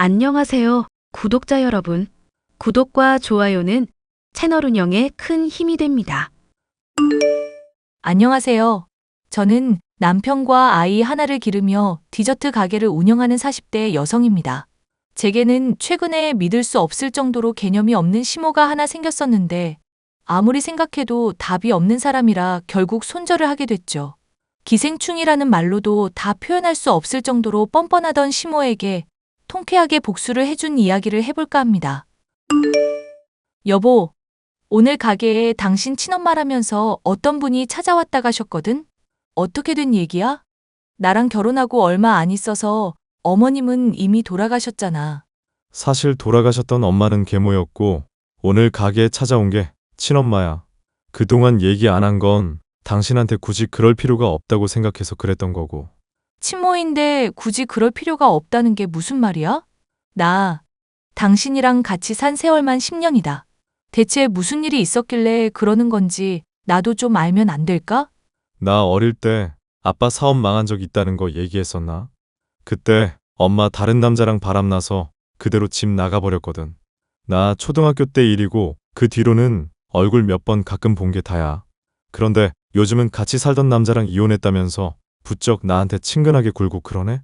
안녕하세요, 구독자 여러분. 구독과 좋아요는 채널 운영에 큰 힘이 됩니다. 안녕하세요. 저는 남편과 아이 하나를 기르며 디저트 가게를 운영하는 40대 여성입니다. 제게는 최근에 믿을 수 없을 정도로 개념이 없는 시모가 하나 생겼었는데 아무리 생각해도 답이 없는 사람이라 결국 손절을 하게 됐죠. 기생충이라는 말로도 다 표현할 수 없을 정도로 뻔뻔하던 시모에게 통쾌하게 복수를 해준 이야기를 해볼까 합니다. 여보, 오늘 가게에 당신 친엄마라면서 어떤 분이 찾아왔다 가셨거든? 어떻게 된 얘기야? 나랑 결혼하고 얼마 안 있어서 어머님은 이미 돌아가셨잖아. 사실 돌아가셨던 엄마는 계모였고 오늘 가게에 찾아온 게 친엄마야. 그동안 얘기 안 한 건 당신한테 굳이 그럴 필요가 없다고 생각해서 그랬던 거고. 친모인데 굳이 그럴 필요가 없다는 게 무슨 말이야? 나 당신이랑 같이 산 세월만 10년이다. 대체 무슨 일이 있었길래 그러는 건지 나도 좀 알면 안 될까? 나 어릴 때 아빠 사업 망한 적 있다는 거 얘기했었나? 그때 엄마 다른 남자랑 바람나서 그대로 집 나가버렸거든. 나 초등학교 때 일이고 그 뒤로는 얼굴 몇 번 가끔 본 게 다야. 그런데 요즘은 같이 살던 남자랑 이혼했다면서 부쩍 나한테 친근하게 굴고 그러네?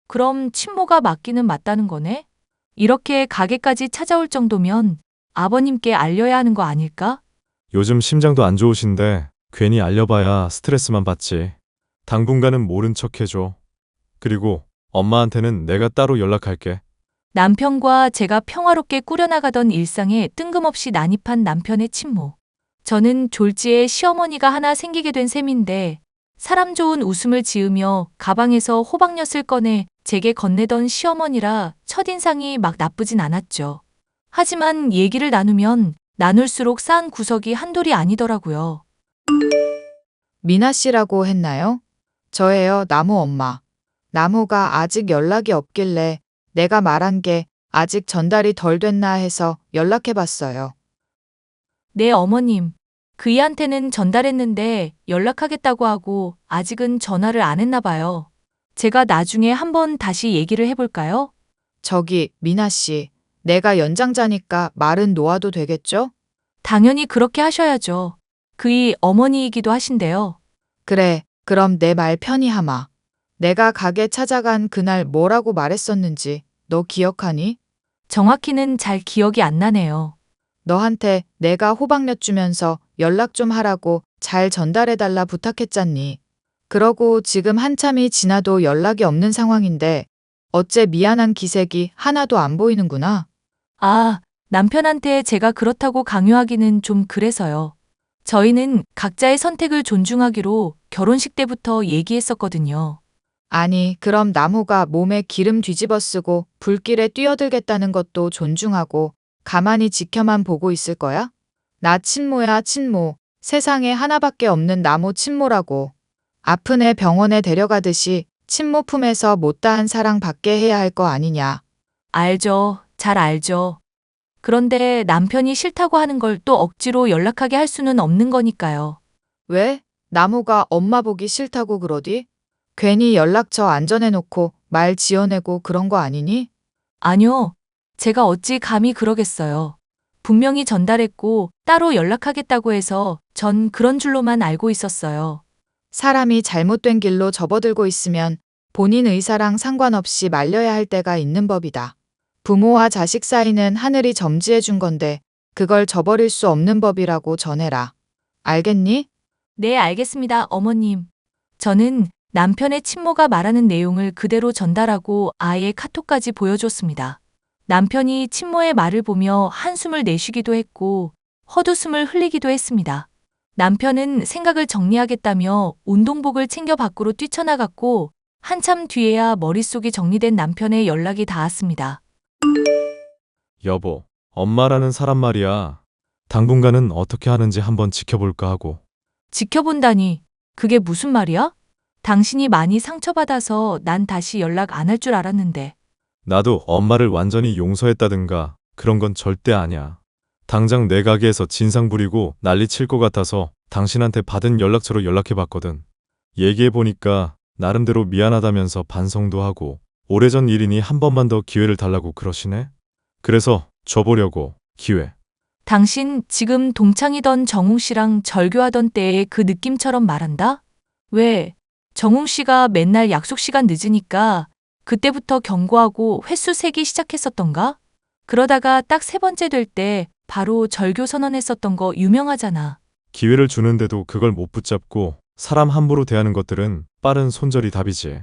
그럼 친모가 맞기는 맞다는 거네? 이렇게 가게까지 찾아올 정도면 아버님께 알려야 하는 거 아닐까? 요즘 심장도 안 좋으신데 괜히 알려봐야 스트레스만 받지. 당분간은 모른 척 해줘. 그리고 엄마한테는 내가 따로 연락할게. 남편과 제가 평화롭게 꾸려나가던 일상에 뜬금없이 난입한 남편의 친모. 저는 졸지에 시어머니가 하나 생기게 된 셈인데 사람 좋은 웃음을 지으며 가방에서 호박엿을 꺼내 제게 건네던 시어머니라 첫인상이 막 나쁘진 않았죠. 하지만 얘기를 나누면 나눌수록 쌓은 구석이 한돌이 아니더라고요. 미나 씨라고 했나요? 저예요, 나무 엄마. 나무가 아직 연락이 없길래 내가 말한 게 아직 전달이 덜 됐나 해서 연락해봤어요. 네, 어머님. 그이한테는 전달했는데 연락하겠다고 하고 아직은 전화를 안 했나 봐요. 제가 나중에 한번 다시 얘기를 해볼까요? 저기, 미나 씨. 내가 연장자니까 말은 놓아도 되겠죠? 당연히 그렇게 하셔야죠. 그이 어머니이기도 하신데요. 그래, 그럼 내 말 편히 하마. 내가 가게 찾아간 그날 뭐라고 말했었는지 너 기억하니? 정확히는 잘 기억이 안 나네요. 너한테 내가 호박엿 주면서 연락 좀 하라고 잘 전달해달라 부탁했잖니. 그러고 지금 한참이 지나도 연락이 없는 상황인데 어째 미안한 기색이 하나도 안 보이는구나. 아, 남편한테 제가 그렇다고 강요하기는 좀 그래서요. 저희는 각자의 선택을 존중하기로 결혼식 때부터 얘기했었거든요. 아니, 그럼 나무가 몸에 기름 뒤집어 쓰고 불길에 뛰어들겠다는 것도 존중하고 가만히 지켜만 보고 있을 거야? 나 친모야, 친모. 세상에 하나밖에 없는 나무 친모라고. 아픈 애 병원에 데려가듯이 친모 품에서 못다한 사랑 받게 해야 할 거 아니냐. 알죠. 잘 알죠. 그런데 남편이 싫다고 하는 걸 또 억지로 연락하게 할 수는 없는 거니까요. 왜? 나무가 엄마 보기 싫다고 그러디? 괜히 연락처 안전해놓고 말 지어내고 그런 거 아니니? 아니요. 제가 어찌 감히 그러겠어요. 분명히 전달했고 따로 연락하겠다고 해서 전 그런 줄로만 알고 있었어요. 사람이 잘못된 길로 접어들고 있으면 본인 의사랑 상관없이 말려야 할 때가 있는 법이다. 부모와 자식 사이는 하늘이 점지해 준 건데 그걸 저버릴 수 없는 법이라고 전해라. 알겠니? 네, 알겠습니다, 어머님. 저는 남편의 친모가 말하는 내용을 그대로 전달하고 아이의 카톡까지 보여줬습니다. 남편이 친모의 말을 보며 한숨을 내쉬기도 했고 헛웃음을 흘리기도 했습니다. 남편은 생각을 정리하겠다며 운동복을 챙겨 밖으로 뛰쳐나갔고 한참 뒤에야 머릿속이 정리된 남편의 연락이 닿았습니다. 여보, 엄마라는 사람 말이야. 당분간은 어떻게 하는지 한번 지켜볼까 하고. 지켜본다니, 그게 무슨 말이야? 당신이 많이 상처받아서 난 다시 연락 안 할 줄 알았는데. 나도 엄마를 완전히 용서했다든가 그런 건 절대 아니야. 당장 내 가게에서 진상 부리고 난리 칠 것 같아서 당신한테 받은 연락처로 연락해봤거든. 얘기해보니까 나름대로 미안하다면서 반성도 하고 오래전 일이니 한 번만 더 기회를 달라고 그러시네. 그래서 줘보려고 기회. 당신 지금 동창이던 정웅 씨랑 절교하던 때의 그 느낌처럼 말한다? 왜? 정웅 씨가 맨날 약속 시간 늦으니까 그때부터 경고하고 횟수 세기 시작했었던가? 그러다가 딱 세 번째 될 때 바로 절교 선언했었던 거 유명하잖아. 기회를 주는데도 그걸 못 붙잡고 사람 함부로 대하는 것들은 빠른 손절이 답이지.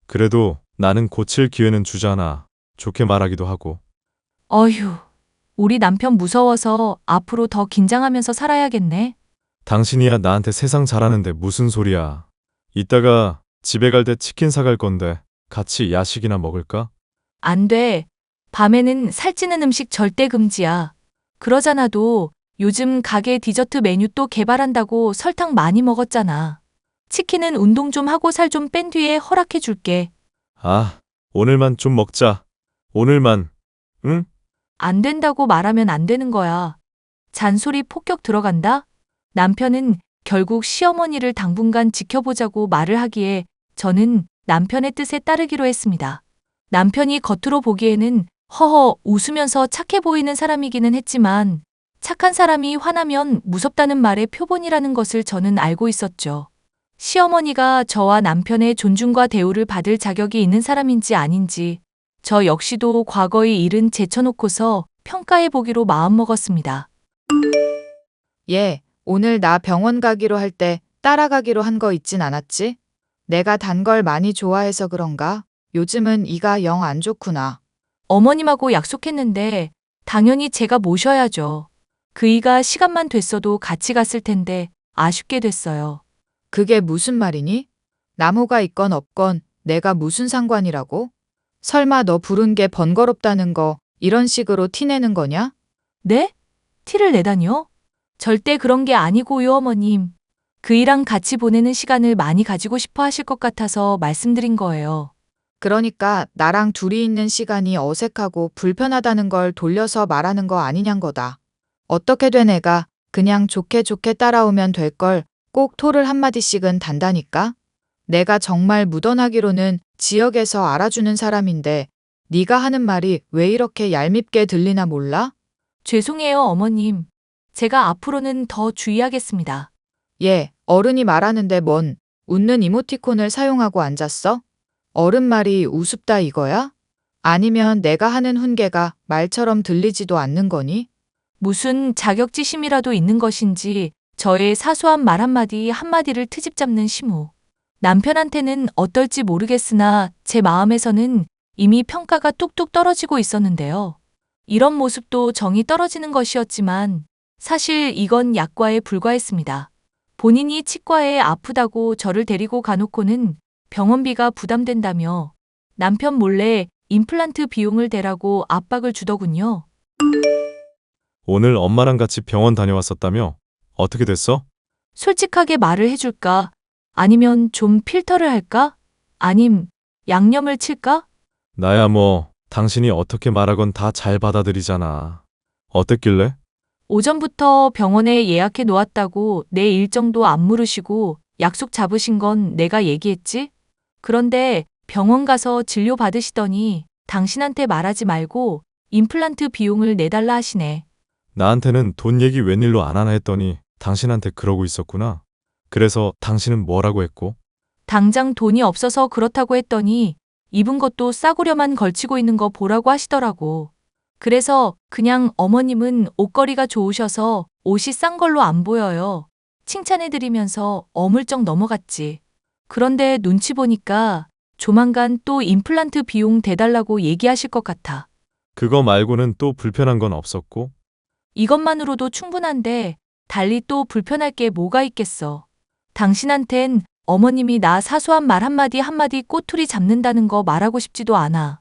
그래도 나는 고칠 기회는 주잖아. 좋게 말하기도 하고. 어휴, 우리 남편 무서워서 앞으로 더 긴장하면서 살아야겠네. 당신이야 나한테 세상 잘하는데 무슨 소리야. 이따가 집에 갈 때 치킨 사갈 건데 같이 야식이나 먹을까? 안 돼. 밤에는 살찌는 음식 절대 금지야. 그러잖아도 요즘 가게 디저트 메뉴 또 개발한다고 설탕 많이 먹었잖아. 치킨은 운동 좀 하고 살 좀 뺀 뒤에 허락해 줄게. 아, 오늘만 좀 먹자. 오늘만. 응? 안 된다고 말하면 안 되는 거야. 잔소리 폭격 들어간다? 남편은 결국 시어머니를 당분간 지켜보자고 말을 하기에 저는 남편의 뜻에 따르기로 했습니다. 남편이 겉으로 보기에는 허허 웃으면서 착해 보이는 사람이기는 했지만 착한 사람이 화나면 무섭다는 말의 표본이라는 것을 저는 알고 있었죠. 시어머니가 저와 남편의 존중과 대우를 받을 자격이 있는 사람인지 아닌지 저 역시도 과거의 일은 제쳐놓고서 평가해 보기로 마음먹었습니다. 얘, 오늘 나 병원 가기로 할 때 따라가기로 한 거 있진 않았지? 내가 단 걸 많이 좋아해서 그런가? 요즘은 이가 영 안 좋구나. 어머님하고 약속했는데 당연히 제가 모셔야죠. 그이가 시간만 됐어도 같이 갔을 텐데 아쉽게 됐어요. 그게 무슨 말이니? 나무가 있건 없건 내가 무슨 상관이라고? 설마 너 부른 게 번거롭다는 거 이런 식으로 티내는 거냐? 네? 티를 내다니요? 절대 그런 게 아니고요, 어머님. 그이랑 같이 보내는 시간을 많이 가지고 싶어 하실 것 같아서 말씀드린 거예요. 그러니까 나랑 둘이 있는 시간이 어색하고 불편하다는 걸 돌려서 말하는 거 아니냔 거다. 어떻게 된 애가 그냥 좋게 좋게 따라오면 될 걸 꼭 토를 한마디씩은 단다니까? 내가 정말 묻어나기로는 지역에서 알아주는 사람인데 네가 하는 말이 왜 이렇게 얄밉게 들리나 몰라? 죄송해요, 어머님. 제가 앞으로는 더 주의하겠습니다. 얘, 어른이 말하는데 뭔 웃는 이모티콘을 사용하고 앉았어? 어른 말이 우습다 이거야? 아니면 내가 하는 훈계가 말처럼 들리지도 않는 거니? 무슨 자격지심이라도 있는 것인지 저의 사소한 말 한마디를 트집 잡는 시무. 남편한테는 어떨지 모르겠으나 제 마음에서는 이미 평가가 뚝뚝 떨어지고 있었는데요. 이런 모습도 정이 떨어지는 것이었지만 사실 이건 약과에 불과했습니다. 본인이 치과에 아프다고 저를 데리고 가놓고는 병원비가 부담된다며 남편 몰래 임플란트 비용을 대라고 압박을 주더군요. 오늘 엄마랑 같이 병원 다녀왔었다며? 어떻게 됐어? 솔직하게 말을 해줄까? 아니면 좀 필터를 할까? 아님 양념을 칠까? 나야 뭐 당신이 어떻게 말하건 다 잘 받아들이잖아. 어땠길래? 오전부터 병원에 예약해 놓았다고 내 일정도 안 물으시고 약속 잡으신 건 내가 얘기했지? 그런데 병원 가서 진료 받으시더니 당신한테 말하지 말고 임플란트 비용을 내달라 하시네. 나한테는 돈 얘기 웬일로 안 하나 했더니 당신한테 그러고 있었구나. 그래서 당신은 뭐라고 했고? 당장 돈이 없어서 그렇다고 했더니 입은 것도 싸구려만 걸치고 있는 거 보라고 하시더라고. 그래서 그냥 어머님은 옷걸이가 좋으셔서 옷이 싼 걸로 안 보여요. 칭찬해드리면서 어물쩍 넘어갔지. 그런데 눈치 보니까 조만간 또 임플란트 비용 대달라고 얘기하실 것 같아. 그거 말고는 또 불편한 건 없었고? 이것만으로도 충분한데 달리 또 불편할 게 뭐가 있겠어. 당신한텐 어머님이 나 사소한 말 한마디 꼬투리 잡는다는 거 말하고 싶지도 않아.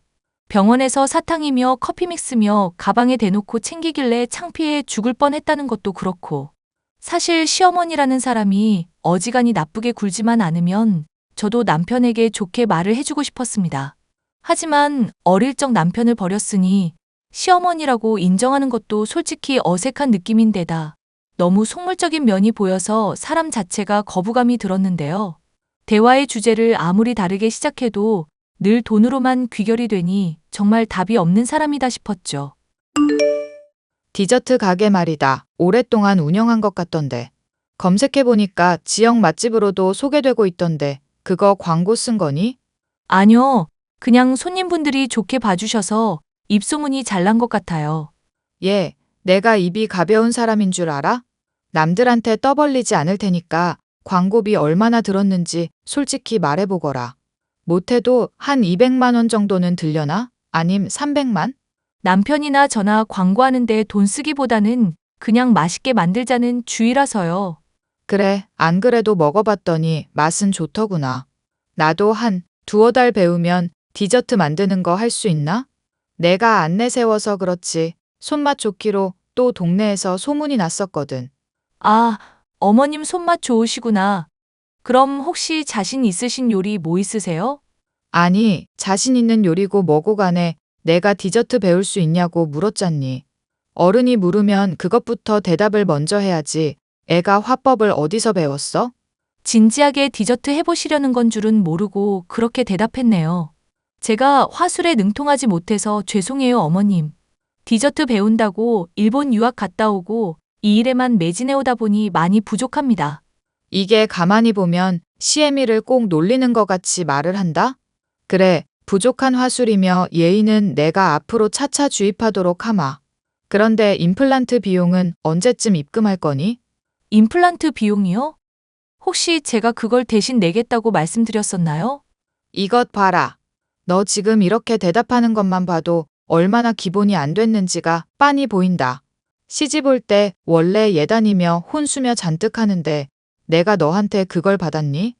병원에서 사탕이며 커피 믹스며 가방에 대놓고 챙기길래 창피해 죽을 뻔했다는 것도 그렇고. 사실 시어머니라는 사람이 어지간히 나쁘게 굴지만 않으면 저도 남편에게 좋게 말을 해주고 싶었습니다. 하지만 어릴 적 남편을 버렸으니 시어머니라고 인정하는 것도 솔직히 어색한 느낌인데다 너무 속물적인 면이 보여서 사람 자체가 거부감이 들었는데요. 대화의 주제를 아무리 다르게 시작해도 늘 돈으로만 귀결이 되니 정말 답이 없는 사람이다 싶었죠. 디저트 가게 말이다. 오랫동안 운영한 것 같던데. 검색해보니까 지역 맛집으로도 소개되고 있던데 그거 광고 쓴 거니? 아니요. 그냥 손님분들이 좋게 봐주셔서 입소문이 잘 난 것 같아요. 예, 내가 입이 가벼운 사람인 줄 알아? 남들한테 떠벌리지 않을 테니까 광고비 얼마나 들었는지 솔직히 말해보거라. 못해도 한 200만 원 정도는 들려나? 아님 300만? 남편이나 저나 광고하는데 돈 쓰기보다는 그냥 맛있게 만들자는 주의라서요. 그래, 안 그래도 먹어봤더니 맛은 좋더구나. 나도 한 두어 달 배우면 디저트 만드는 거 할 수 있나? 내가 안 내세워서 그렇지 손맛 좋기로 또 동네에서 소문이 났었거든. 아, 어머님 손맛 좋으시구나. 그럼 혹시 자신 있으신 요리 뭐 있으세요? 아니, 자신 있는 요리고 뭐고 간에 내가 디저트 배울 수 있냐고 물었잖니. 어른이 물으면 그것부터 대답을 먼저 해야지. 애가 화법을 어디서 배웠어? 진지하게 디저트 해보시려는 건 줄은 모르고 그렇게 대답했네요. 제가 화술에 능통하지 못해서 죄송해요, 어머님. 디저트 배운다고 일본 유학 갔다 오고 이 일에만 매진해 오다 보니 많이 부족합니다. 이게 가만히 보면 시애미를 꼭 놀리는 것 같이 말을 한다? 그래, 부족한 화술이며 예의는 내가 앞으로 차차 주입하도록 하마. 그런데 임플란트 비용은 언제쯤 입금할 거니? 임플란트 비용이요? 혹시 제가 그걸 대신 내겠다고 말씀드렸었나요? 이것 봐라. 너 지금 이렇게 대답하는 것만 봐도 얼마나 기본이 안 됐는지가 빤히 보인다. 시집 올 때 원래 예단이며 혼수며 잔뜩 하는데 내가 너한테 그걸 받았니?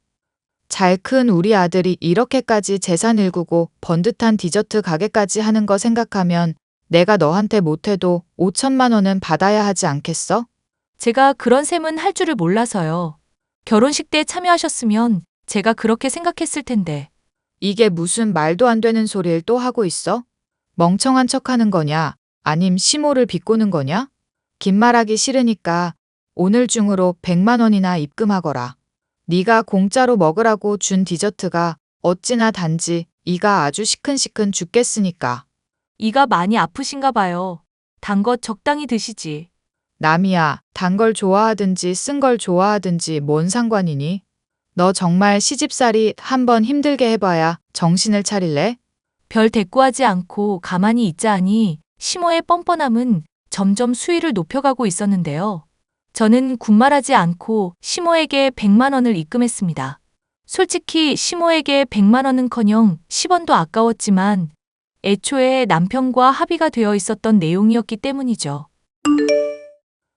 잘 큰 우리 아들이 이렇게까지 재산 일구고 번듯한 디저트 가게까지 하는 거 생각하면 내가 너한테 못해도 5천만 원은 받아야 하지 않겠어? 제가 그런 셈은 할 줄을 몰라서요. 결혼식 때 참여하셨으면 제가 그렇게 생각했을 텐데. 이게 무슨 말도 안 되는 소리를 또 하고 있어? 멍청한 척 하는 거냐? 아님 시모를 비꼬는 거냐? 긴 말하기 싫으니까 오늘 중으로 100만 원이나 입금하거라. 네가 공짜로 먹으라고 준 디저트가 어찌나 단지 이가 아주 시큰시큰 죽겠으니까. 이가 많이 아프신가 봐요. 단 것 적당히 드시지. 남이야, 단 걸 좋아하든지 쓴 걸 좋아하든지 뭔 상관이니? 너 정말 시집살이 한번 힘들게 해봐야 정신을 차릴래? 별 대꾸하지 않고 가만히 있자 하니 시모의 뻔뻔함은 점점 수위를 높여가고 있었는데요. 저는 군말하지 않고 시모에게 100만 원을 입금했습니다. 솔직히 시모에게 100만 원은커녕 10원도 아까웠지만 애초에 남편과 합의가 되어 있었던 내용이었기 때문이죠.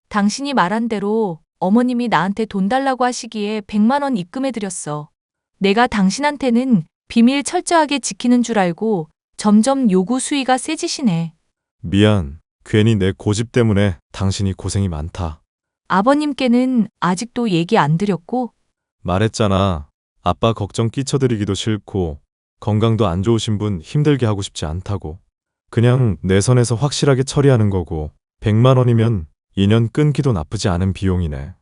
당신이 말한 대로 어머님이 나한테 돈 달라고 하시기에 100만 원 입금해드렸어. 내가 당신한테는 비밀 철저하게 지키는 줄 알고 점점 요구 수위가 세지시네. 미안. 괜히 내 고집 때문에 당신이 고생이 많다. 아버님께는 아직도 얘기 안 드렸고 말했잖아. 아빠 걱정 끼쳐드리기도 싫고 건강도 안 좋으신 분 힘들게 하고 싶지 않다고. 그냥 내 선에서 확실하게 처리하는 거고 100만 원이면 인연 끊기도 나쁘지 않은 비용이네.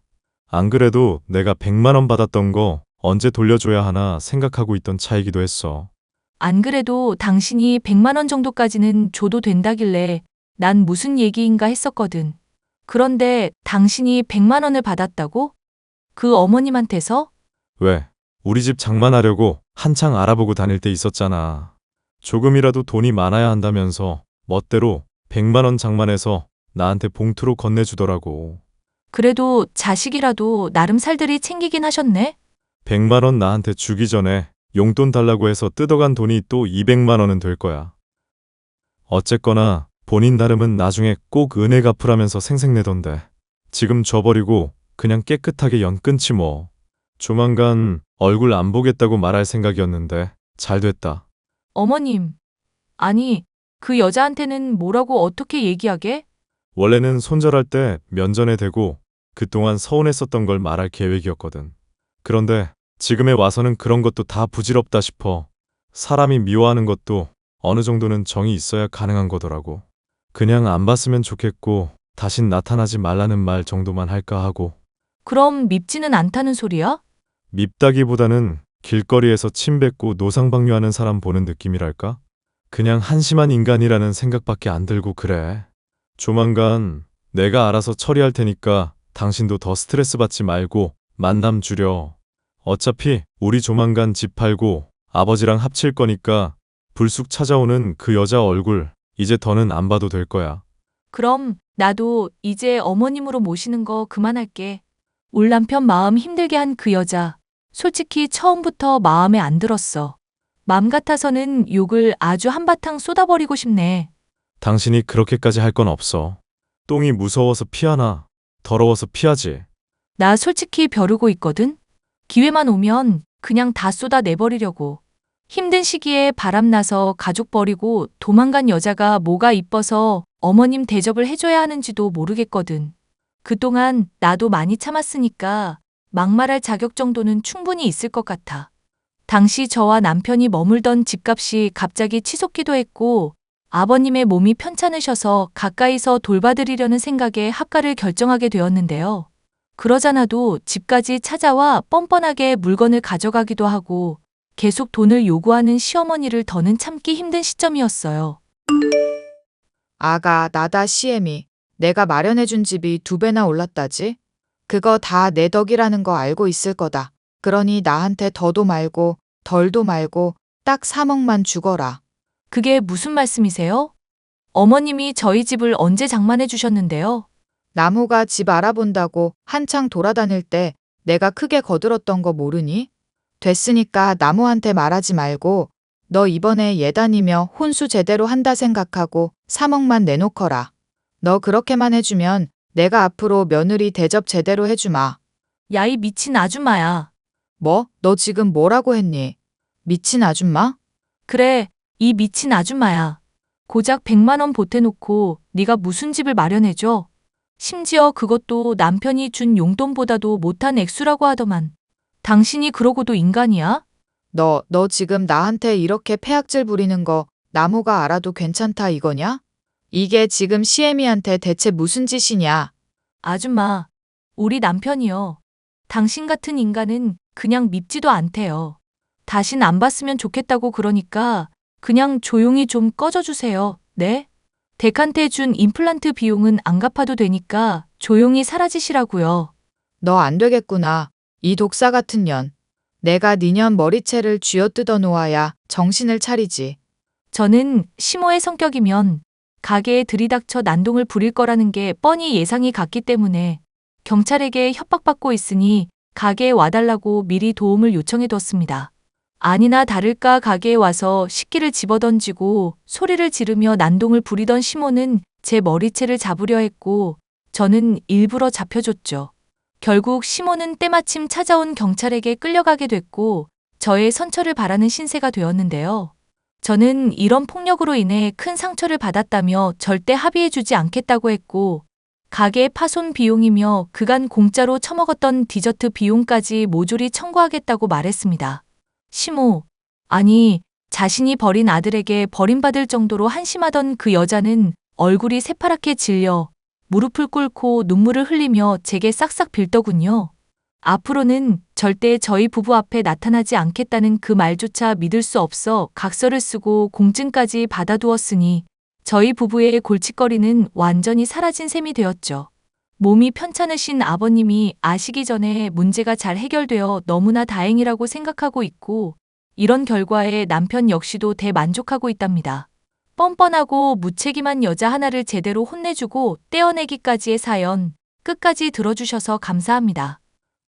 안 그래도 내가 100만 원 받았던 거 언제 돌려줘야 하나 생각하고 있던 차이기도 했어. 안 그래도 당신이 100만 원 정도까지는 줘도 된다길래 난 무슨 얘기인가 했었거든. 그런데 당신이 100만 원을 받았다고? 그 어머님한테서? 왜? 우리 집 장만하려고 한창 알아보고 다닐 때 있었잖아. 조금이라도 돈이 많아야 한다면서 멋대로 100만 원 장만해서 나한테 봉투로 건네주더라고. 그래도 자식이라도 나름 살들이 챙기긴 하셨네? 100만 원 나한테 주기 전에 용돈 달라고 해서 뜯어간 돈이 또 200만 원은 될 거야. 어쨌거나 본인 나름은 나중에 꼭 은혜 갚으라면서 생색내던데. 지금 줘버리고 그냥 깨끗하게 연 끊지 뭐. 조만간 얼굴 안 보겠다고 말할 생각이었는데 잘 됐다. 어머님, 아니, 그 여자한테는 뭐라고 어떻게 얘기하게? 원래는 손절할 때 면전에 대고 그동안 서운했었던 걸 말할 계획이었거든. 그런데 지금에 와서는 그런 것도 다 부질없다 싶어. 사람이 미워하는 것도 어느 정도는 정이 있어야 가능한 거더라고. 그냥 안 봤으면 좋겠고 다신 나타나지 말라는 말 정도만 할까 하고. 그럼 밉지는 않다는 소리야? 밉다기보다는 길거리에서 침 뱉고 노상방뇨하는 사람 보는 느낌이랄까? 그냥 한심한 인간이라는 생각밖에 안 들고 그래. 조만간 내가 알아서 처리할 테니까 당신도 더 스트레스 받지 말고 만남 줄여. 어차피 우리 조만간 집 팔고 아버지랑 합칠 거니까 불쑥 찾아오는 그 여자 얼굴 이제 더는 안 봐도 될 거야. 그럼 나도 이제 어머님으로 모시는 거 그만할게. 울 남편 마음 힘들게 한 그 여자. 솔직히 처음부터 마음에 안 들었어. 맘 같아서는 욕을 아주 한바탕 쏟아버리고 싶네. 당신이 그렇게까지 할 건 없어. 똥이 무서워서 피하나 더러워서 피하지. 나 솔직히 벼르고 있거든? 기회만 오면 그냥 다 쏟아내버리려고. 힘든 시기에 바람나서 가족 버리고 도망간 여자가 뭐가 이뻐서 어머님 대접을 해줘야 하는지도 모르겠거든. 그동안 나도 많이 참았으니까 막말할 자격 정도는 충분히 있을 것 같아. 당시 저와 남편이 머물던 집값이 갑자기 치솟기도 했고 아버님의 몸이 편찮으셔서 가까이서 돌봐드리려는 생각에 합가를 결정하게 되었는데요. 그러자나도 집까지 찾아와 뻔뻔하게 물건을 가져가기도 하고 계속 돈을 요구하는 시어머니를 더는 참기 힘든 시점이었어요. 아가, 나다 시엠이. 내가 마련해준 집이 2배나 올랐다지? 그거 다 내 덕이라는 거 알고 있을 거다. 그러니 나한테 더도 말고 덜도 말고 딱 3억만 주거라. 그게 무슨 말씀이세요? 어머님이 저희 집을 언제 장만해 주셨는데요? 나무가 집 알아본다고 한창 돌아다닐 때 내가 크게 거들었던 거 모르니? 됐으니까 나무한테 말하지 말고 너 이번에 예단이며 혼수 제대로 한다 생각하고 3억만 내놓거라. 너 그렇게만 해주면 내가 앞으로 며느리 대접 제대로 해주마. 야, 이 미친 아줌마야. 뭐? 너 지금 뭐라고 했니? 미친 아줌마? 그래, 이 미친 아줌마야. 고작 100만 원 보태놓고 네가 무슨 집을 마련해줘? 심지어 그것도 남편이 준 용돈보다도 못한 액수라고 하더만. 당신이 그러고도 인간이야? 너 지금 나한테 이렇게 패악질 부리는 거 나무가 알아도 괜찮다 이거냐? 이게 지금 시애미한테 대체 무슨 짓이냐? 아줌마, 우리 남편이요. 당신 같은 인간은 그냥 밉지도 않대요. 다신 안 봤으면 좋겠다고 그러니까 그냥 조용히 좀 꺼져주세요. 네? 덱한테 준 임플란트 비용은 안 갚아도 되니까 조용히 사라지시라고요. 너 안 되겠구나. 이 독사 같은 년. 내가 니년 머리채를 쥐어뜯어 놓아야 정신을 차리지. 저는 시모의 성격이면 가게에 들이닥쳐 난동을 부릴 거라는 게 뻔히 예상이 갔기 때문에 경찰에게 협박받고 있으니 가게에 와달라고 미리 도움을 요청해뒀습니다. 아니나 다를까 가게에 와서 식기를 집어던지고 소리를 지르며 난동을 부리던 시모는 제 머리채를 잡으려 했고 저는 일부러 잡혀줬죠. 결국 시모는 때마침 찾아온 경찰에게 끌려가게 됐고 저의 선처를 바라는 신세가 되었는데요. 저는 이런 폭력으로 인해 큰 상처를 받았다며 절대 합의해주지 않겠다고 했고 가게 파손 비용이며 그간 공짜로 처먹었던 디저트 비용까지 모조리 청구하겠다고 말했습니다. 시모, 아니 자신이 버린 아들에게 버림받을 정도로 한심하던 그 여자는 얼굴이 새파랗게 질려 무릎을 꿇고 눈물을 흘리며 제게 싹싹 빌더군요. 앞으로는 절대 저희 부부 앞에 나타나지 않겠다는 그 말조차 믿을 수 없어 각서를 쓰고 공증까지 받아두었으니 저희 부부의 골칫거리는 완전히 사라진 셈이 되었죠. 몸이 편찮으신 아버님이 아시기 전에 문제가 잘 해결되어 너무나 다행이라고 생각하고 있고 이런 결과에 남편 역시도 대만족하고 있답니다. 뻔뻔하고 무책임한 여자 하나를 제대로 혼내주고 떼어내기까지의 사연 끝까지 들어주셔서 감사합니다.